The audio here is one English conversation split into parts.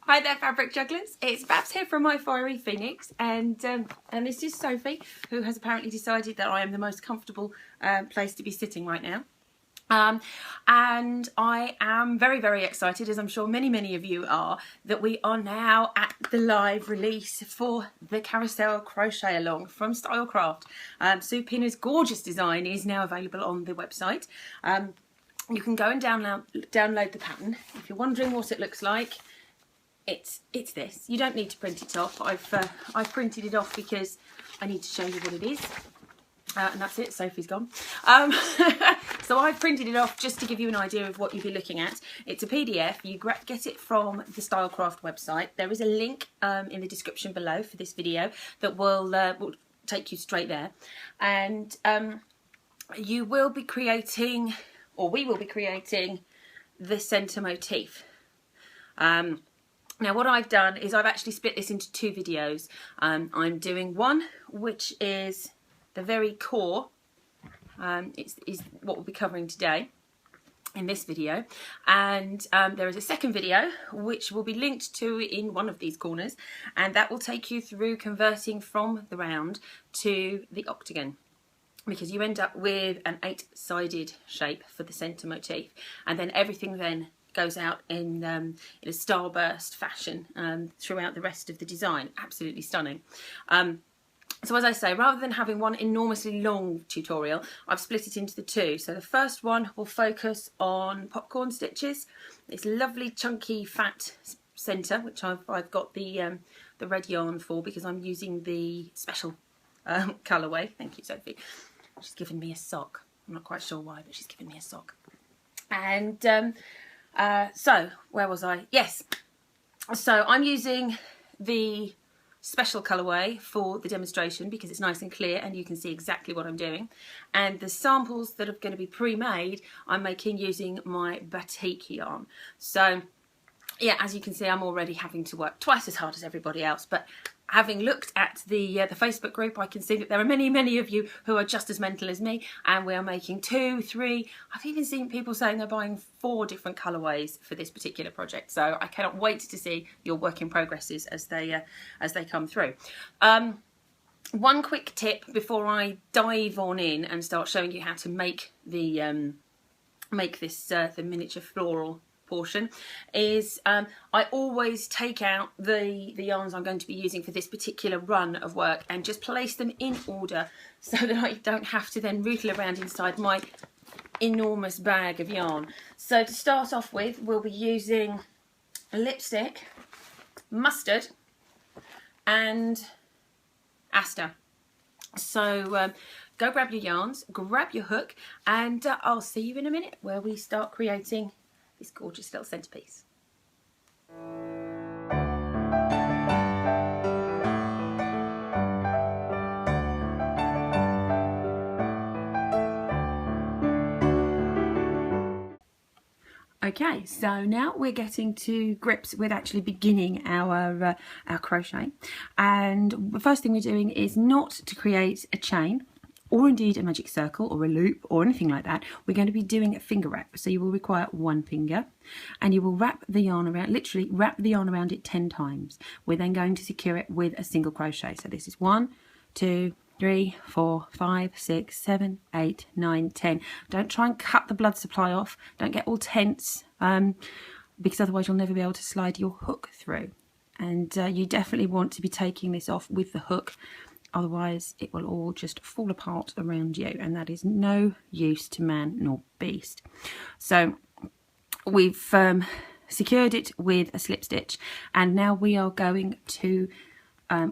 Hi there, fabric jugglers. It's Babs here from My Fiery Phoenix, and this is Sophie, who has apparently decided that I am the most comfortable place to be sitting right now. And I am very, very excited, as I'm sure many of you are, that we are now at the live release for the Carousel Crochet Along from Stylecraft. Sue Pinner's gorgeous design is now available on the website. You can go and download the pattern. If you're wondering what it looks like, it's this. You don't need to print it off. I've printed it off because I need to show you what it is. And that's it, Sophie's gone. So I've printed it off just to give you an idea of what you'll be looking at. It's a PDF. You get it from the Stylecraft website. There is a link in the description below for this video that will take you straight there. And you will be creating, or we will be creating, the Centre Motif. Now what I've done is I've actually split this into two videos. I'm doing one which is the very core, is what we'll be covering today in this video, and there is a second video which will be linked to in one of these corners, and that will take you through converting from the round to the octagon, because you end up with an 8-sided shape for the Centre Motif, and then everything then goes out in a starburst fashion throughout the rest of the design. Absolutely stunning. So as I say, rather than having one enormously long tutorial, I've split it into the two. So the first one will focus on popcorn stitches. It's lovely, chunky, fat centre, which I've got the red yarn for because I'm using the special colourway. Thank you, Sophie. She's given me a sock. I'm not quite sure why, but she's given me a sock. And so where was I? Yes. So I'm using the special colourway for the demonstration because it's nice and clear and you can see exactly what I'm doing, and the samples that are going to be pre-made I'm making using my Batik yarn. So yeah, as you can see, I'm already having to work twice as hard as everybody else, but having looked at the Facebook group, I can see that there are many of you who are just as mental as me, and we are making 2, 3, I've even seen people saying they're buying 4 different colourways for this particular project. So I cannot wait to see your work in progresses as they come through. One quick tip before I dive on in and start showing you how to make the the miniature floral portion is I always take out the yarns I'm going to be using for this particular run of work and just place them in order so that I don't have to then rootle around inside my enormous bag of yarn. So to start off with, we'll be using a lipstick, mustard and aster. So go grab your yarns, grab your hook, and I'll see you in a minute where we start creating this gorgeous little centerpiece. Okay, so now we're getting to grips with actually beginning our crochet, and the first thing we're doing is not to create a chain or indeed a magic circle or a loop or anything like that. We're going to be doing a finger wrap. So you will require one finger and you will wrap the yarn around, literally wrap the yarn around it 10 times. We're then going to secure it with a single crochet. So this is 1, 2, 3, 4, 5, 6, 7, 8, 9, 10. Don't try and cut the blood supply off. Don't get all tense because otherwise you'll never be able to slide your hook through. And you definitely want to be taking this off with the hook. Otherwise it will all just fall apart around you, and that is no use to man nor beast. So we've secured it with a slip stitch, and now we are going to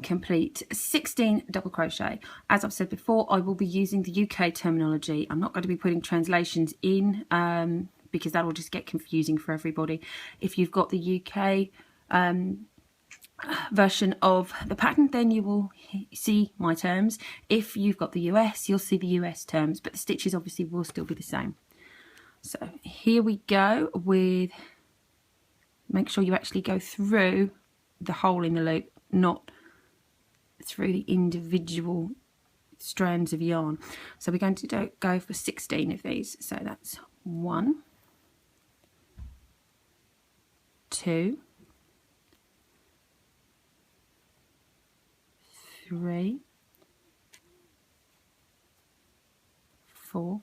complete 16 double crochet. As I've said before, I will be using the UK terminology. I'm not going to be putting translations in because that will just get confusing for everybody. If you've got the UK version of the pattern, then you will see my terms. If you've got the US, you'll see the US terms, but the stitches obviously will still be the same. So here we go with, make sure you actually go through the hole in the loop, not through the individual strands of yarn. So we're going to go for 16 of these. So that's 1, 2, 3, 4,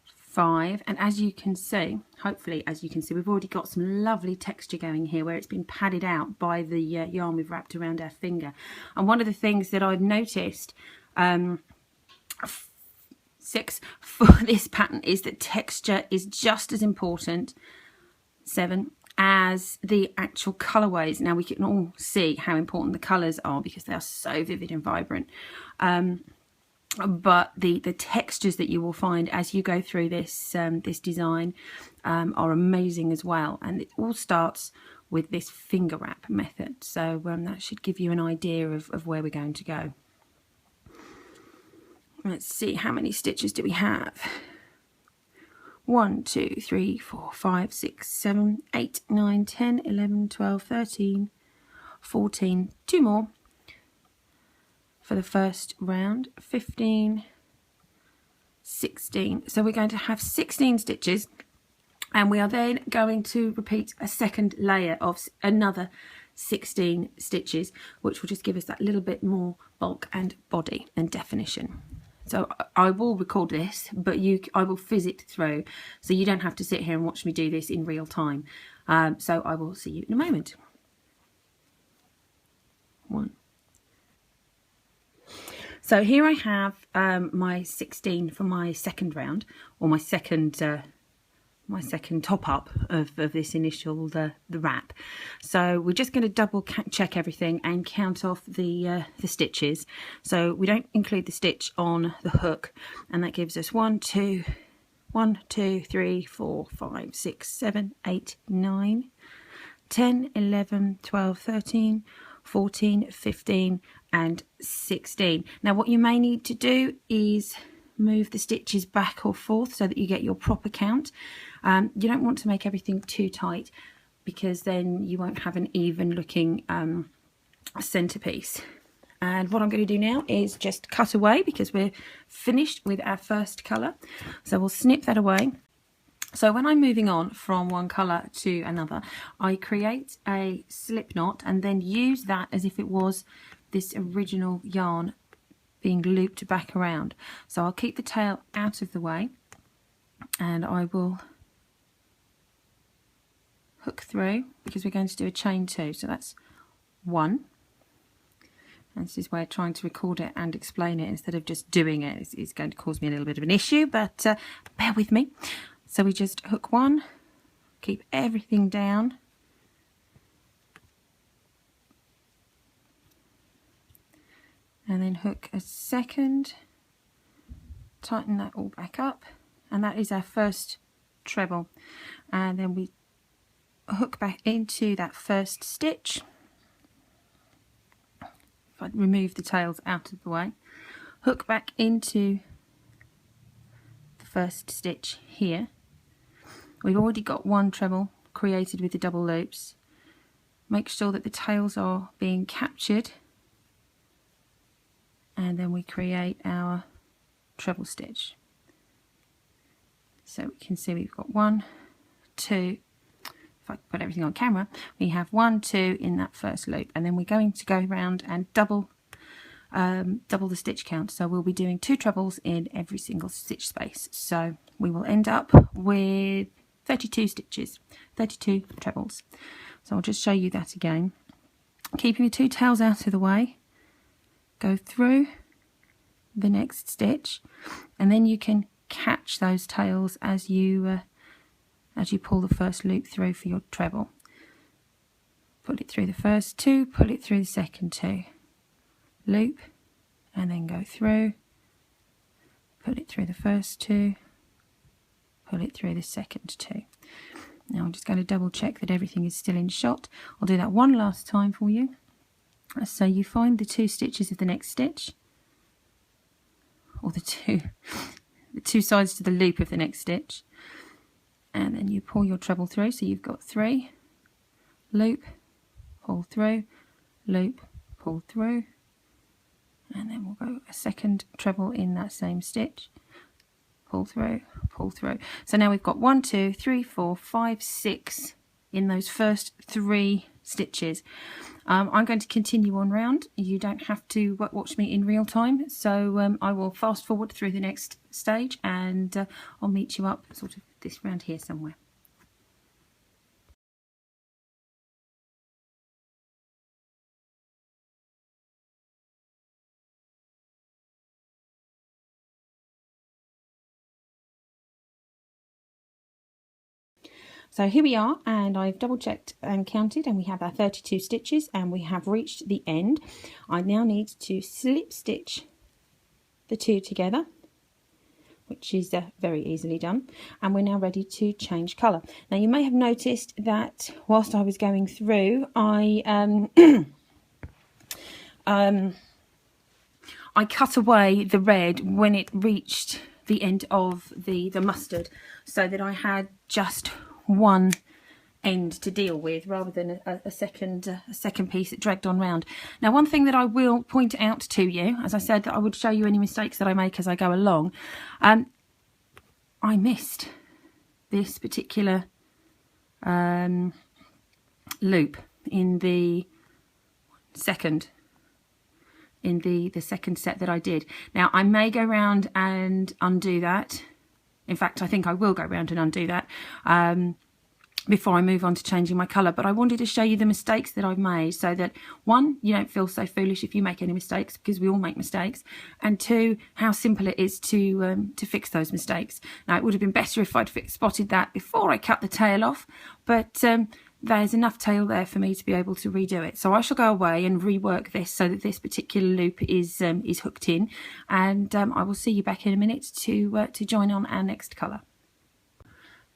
5, and as you can see, hopefully as you can see, we've already got some lovely texture going here where it's been padded out by the yarn we've wrapped around our finger. And one of the things that I've noticed 6 for this pattern is that texture is just as important, 7, as the actual colorways. Now we can all see how important the colors are because they are so vivid and vibrant. But the textures that you will find as you go through this this design are amazing as well, and it all starts with this finger wrap method. So that should give you an idea of where we're going to go. Let's see, how many stitches do we have? 1, 2, 3, 4, 5, 6, 7, 8, 9, 10, 11, 12, 13, 14, 2 more for the first round, 15, 16. So we're going to have 16 stitches, and we are then going to repeat a second layer of another 16 stitches, which will just give us that little bit more bulk and body and definition. So I will record this, but I will fizz it through, so you don't have to sit here and watch me do this in real time. So I will see you in a moment. 1. So here I have my 16 for my second round, or my second top up of this initial the wrap. So we're just going to double check everything and count off the stitches. So we don't include the stitch on the hook, and that gives us 1, 2, 3, 4, 5, 6, 7, 8, 9, 10, 11, 12, 13, 14, 15 and 16. Now what you may need to do is move the stitches back or forth so that you get your proper count. You don't want to make everything too tight, because then you won't have an even looking centerpiece. And what I'm going to do now is just cut away, because we're finished with our first colour. So we'll snip that away. So when I'm moving on from one colour to another, I create a slip knot and then use that as if it was this original yarn being looped back around. So I'll keep the tail out of the way, and I will hook through, because we're going to do a chain 2. So that's 1. And this is where trying to record it and explain it instead of just doing it is going to cause me a little bit of an issue, but bear with me. So we just hook 1, keep everything down, and then hook a second, tighten that all back up, and that is our first treble. And then we hook back into that first stitch. If I remove the tails out of the way, hook back into the first stitch here. We've already got one treble created with the double loops. Make sure that the tails are being captured, and then we create our treble stitch. So we can see we've got 1, 2, if I put everything on camera, we have 1, 2 in that first loop, and then we're going to go around and double the stitch count. So we'll be doing 2 trebles in every single stitch space. So we will end up with 32 stitches, 32 trebles. So I'll just show you that again. Keeping the 2 tails out of the way, go through the next stitch, and then you can catch those tails as you pull the first loop through for your treble. Pull it through the first 2, pull it through the second 2, loop, and then go through, pull it through the first 2, pull it through the second 2. Now I'm just going to double check that everything is still in shot. I'll do that one last time for you. So you find the 2 stitches of the next stitch, or the two sides to the loop of the next stitch, and then you pull your treble through. So you've got 3, loop, pull through, loop, pull through, and then we'll go a second treble in that same stitch, pull through, pull through. So now we've got 1, 2, 3, 4, 5, 6 in those first 3 stitches. I'm going to continue on round. You don't have to watch me in real time, so I will fast forward through the next stage, and I'll meet you up sort of this round here somewhere. So here we are, and I've double checked and counted, and we have our 32 stitches, and we have reached the end. I now need to slip stitch the two together, which is very easily done, and we're now ready to change colour. Now you may have noticed that whilst I was going through, I I cut away the red when it reached the end of the mustard, so that I had just one end to deal with rather than a second piece that dragged on round. Now, one thing that I will point out to you, as I said, that I would show you any mistakes that I make as I go along. I missed this particular loop in the second set that I did. Now I may go round and undo that. In fact, I think I will go round and undo that before I move on to changing my colour. But I wanted to show you the mistakes that I've made, so that one, you don't feel so foolish if you make any mistakes, because we all make mistakes, and two, how simple it is to fix those mistakes. Now, it would have been better if I'd spotted that before I cut the tail off, but there's enough tail there for me to be able to redo it. So I shall go away and rework this so that this particular loop is hooked in, and I will see you back in a minute to join on our next colour.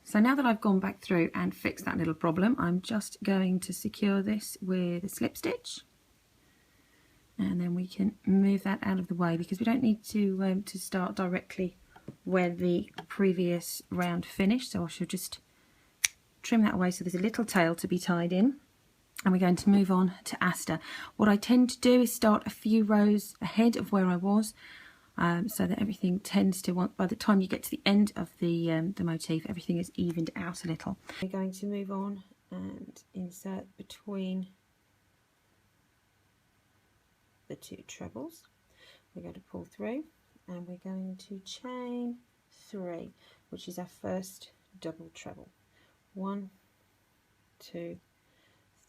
So now that I've gone back through and fixed that little problem, I'm just going to secure this with a slip stitch, and then we can move that out of the way, because we don't need to start directly where the previous round finished. So I shall just trim that away so there's a little tail to be tied in, and we're going to move on to Aster. What I tend to do is start a few rows ahead of where I was, so that everything tends to by the time you get to the end of the motif, everything is evened out a little. We're going to move on and insert between the two trebles. We're going to pull through, and we're going to chain 3, which is our first double treble. 1, 2,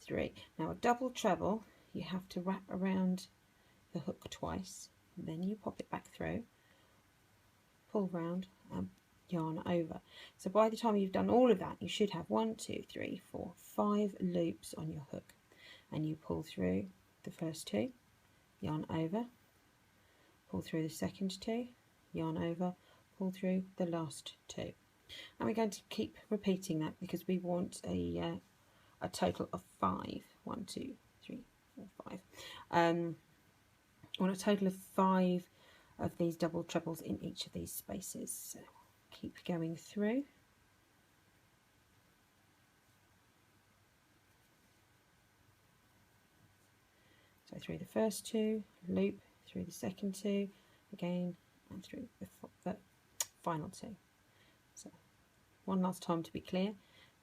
3. Now a double treble, you have to wrap around the hook twice, and then you pop it back through, pull round and yarn over. So by the time you've done all of that, you should have 1, 2, 3, 4, 5 loops on your hook, and you pull through the first 2, yarn over, pull through the second 2, yarn over, pull through the last 2. And we're going to keep repeating that, because we want a total of 5. 1, 2, 3, 4, 5. I want a total of 5 of these double trebles in each of these spaces. So keep going through. So through the first 2, loop, through the second 2, again, and through the final 2. So one last time to be clear,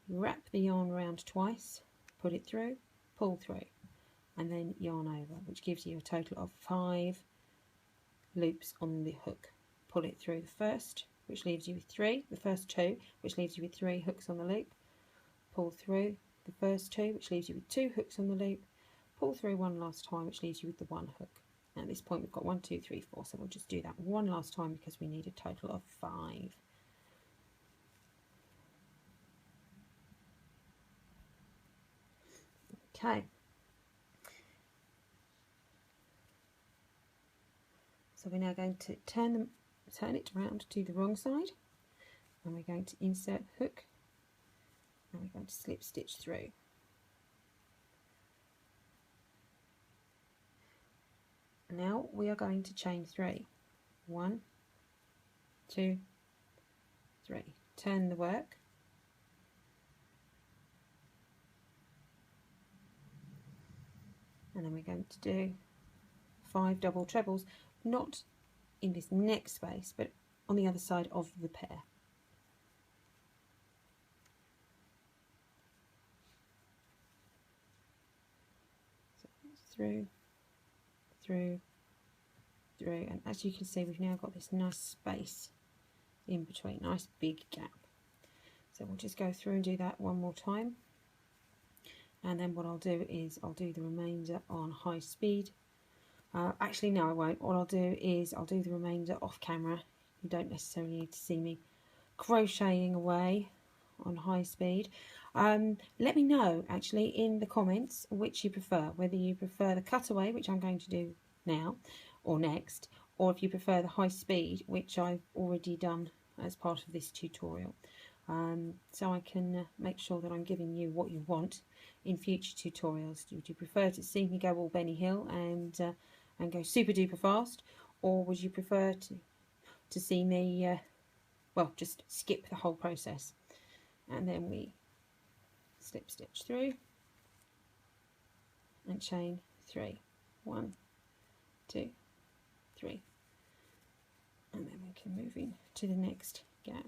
wrap the yarn around twice, put it through, pull through, and then yarn over, which gives you a total of 5 loops on the hook. Pull it through the first, which leaves you with 3, the first 2, which leaves you with 3 hooks on the loop. Pull through the first 2, which leaves you with 2 hooks on the loop. Pull through one last time, which leaves you with the 1 hook. And at this point we've got 1, 2, 3, 4, so we'll just do that one last time, because we need a total of 5. Okay. So we're now going to turn it around to the wrong side, and we're going to insert hook, and we're going to slip stitch through. Now we are going to chain 3. 1, 2, 3. Turn the work. And then we're going to do 5 double trebles, not in this next space, but on the other side of the pair. So through, through, through, and as you can see we've now got this nice space in between, nice big gap. So we'll just go through and do that one more time, and then what I'll do is I'll do the remainder on high speed. Actually no, I won't. What I'll do is I'll do the remainder off camera. You don't necessarily need to see me crocheting away on high speed. Let me know actually in the comments which you prefer, whether you prefer the cutaway, which I'm going to do now or next, or if you prefer the high speed, which I've already done as part of this tutorial. So I can make sure that I'm giving you what you want in future tutorials. Would you prefer to see me go all Benny Hill and go super duper fast, or would you prefer to see me well, just skip the whole process? And then we slip stitch through and chain 3, 1, 2, 3, and then we can move in to the next gap.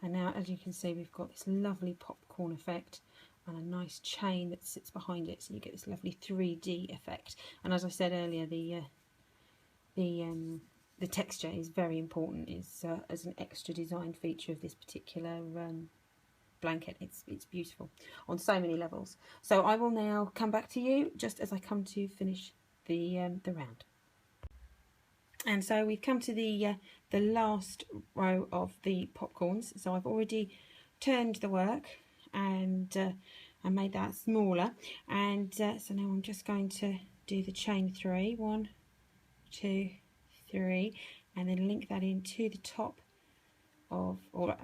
And now, as you can see, we've got this lovely popcorn effect and a nice chain that sits behind it, so you get this lovely 3D effect. And as I said earlier, the texture is very important. It's as an extra design feature of this particular blanket. It's beautiful on so many levels. So I will now come back to you just as I come to finish the round. And so we've come to the last row of the popcorns. So I've already turned the work and made that smaller. And so now I'm just going to do the chain 3, 1, 2, 3, and then link that into the top of, or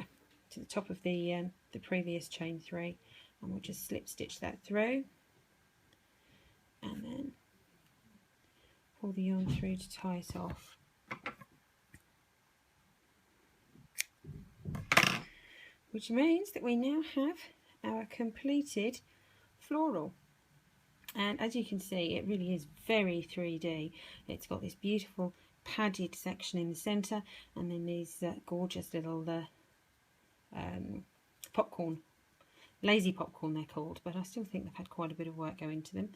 to the top of the previous chain 3, and we'll just slip stitch that through, and then pull the yarn through to tie it off. Which means that we now have our completed floral. And as you can see, it really is very 3D. It's got this beautiful padded section in the centre, and then these gorgeous little popcorn, lazy popcorn they're called, but I still think they've had quite a bit of work go into them.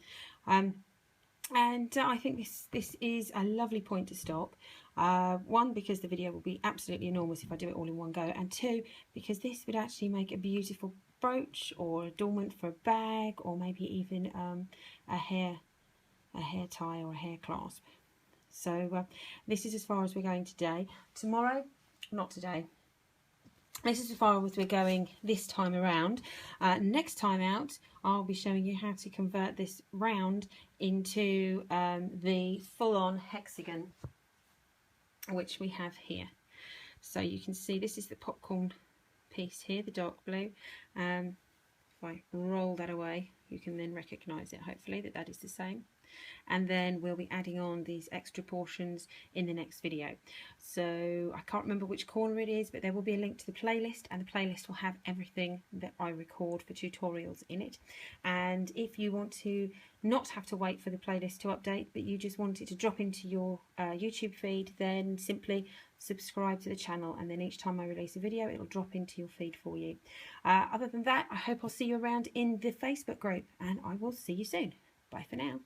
And I think this is a lovely point to stop. One, because the video will be absolutely enormous if I do it all in one go, and two, because this would actually make a beautiful brooch or adornment for a bag, or maybe even a hair tie or a hair clasp. So this is as far as we're going today. Tomorrow, not today, this is as far as we're going this time around. Next time out, I'll be showing you how to convert this round into the full-on hexagon, which we have here. So you can see this is the popcorn piece here, the dark blue. If I roll that away, you can then recognise it, hopefully, that is the same. And then we'll be adding on these extra portions in the next video. So I can't remember which corner it is, but there will be a link to the playlist, and the playlist will have everything that I record for tutorials in it. And if you want to not have to wait for the playlist to update, but you just want it to drop into your YouTube feed, then simply subscribe to the channel, and then each time I release a video, it'll drop into your feed for you. Other than that, I hope I'll see you around in the Facebook group, and I will see you soon. Bye for now.